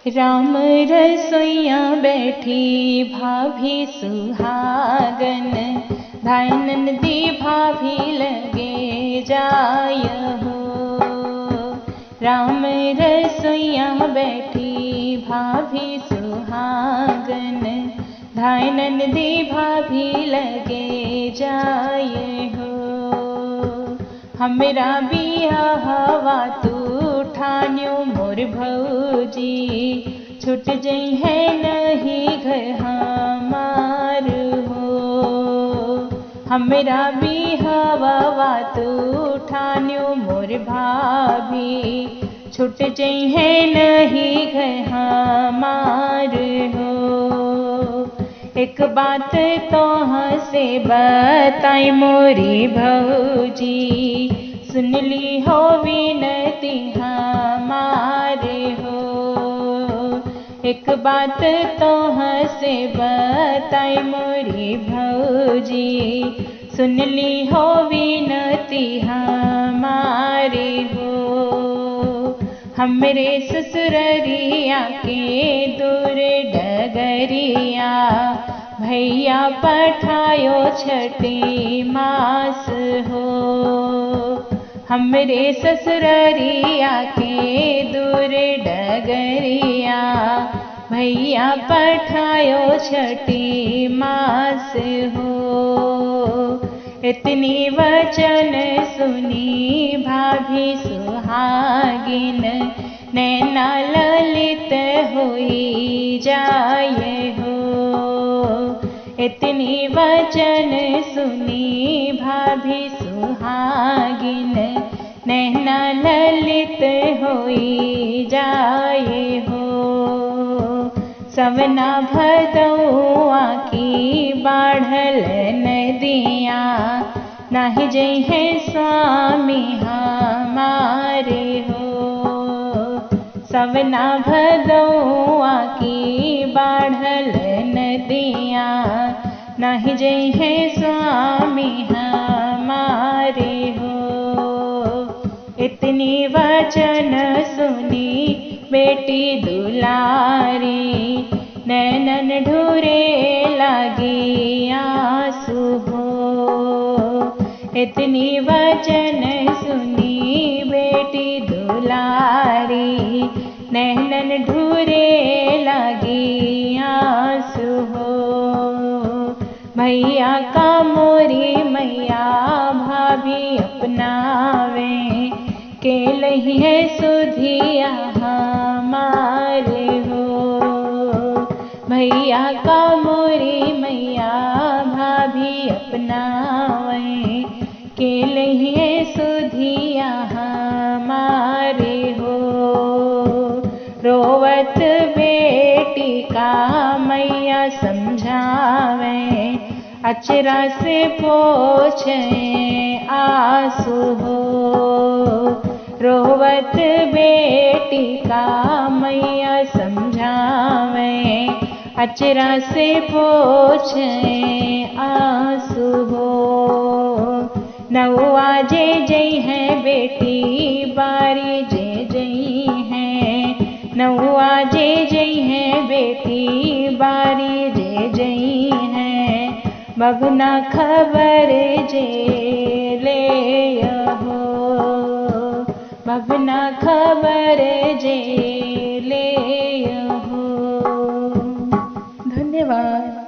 राम रसोइया बैठी भाभी सुहागन, धाय नंदी भाभी लगे जाय हो। राम रसोइया बैठी भाभी सुहागन, धाय नंदी भाभी लगे जाय हो। हमरा बियाहवा तू ठान्यो मोर भौजी, छूट जई है नहीं घर हमार हो। हमरा बियाहवा तू ठान्यो मोर भाभी, छूट जई है नहीं घर हमार हो। एक बात तो से बताई मोरी भौजी, सुन ली हो विनती हमारे हो। एक बात तो से बताई मोरी भौजी, सुन ली हो विनती हमारे हो। हमरे ससुररिया के दूर डगरिया, भैया पठायो छठी मास हो। हमरे ससुररिया के दूर डगरिया, भैया पठायो छठी मास हो। इतनी वचन सुनी भाभी सुहागिन, नैना ललित होई जाय हो। इतनी वचन सुनी भाभी सुहागिन, नैना ललित होई जाय हो। सवना भदौआ की बाढ़ल नदिया, नाही जई है स्वामी हमारे हो। सवना भदौआ की बाढ़ल नदिया, नाही जई है स्वामी हमारे हो। इतनी वचन सुनी बेटी दुलारी, नैनन ढूरे लगी आंसू हो। इतनी वचन सुनी बेटी दुलारी, नैनन ढूरे लगी आंसू हो। भैया का मोरी मैया भाभी अपनावे, के लही है सुधिया हमारे हो। भैया का मोरी मैया भाभी अपनावे, के लही है सुधिया हमारे हो। रोवत बेटी का मैया समझावे, अचरा से पोछे आंसू हो। रोवत बेटी का मैया समझावे, अचरा से पोछे आंसू हो। नौआ जे जई है बेटी बारी जे जई है, नौआ जे जई है बेटी बारी जे जई है। बगना खबर जे ले हो, बगना खबर जे ले हो। धन्यवाद।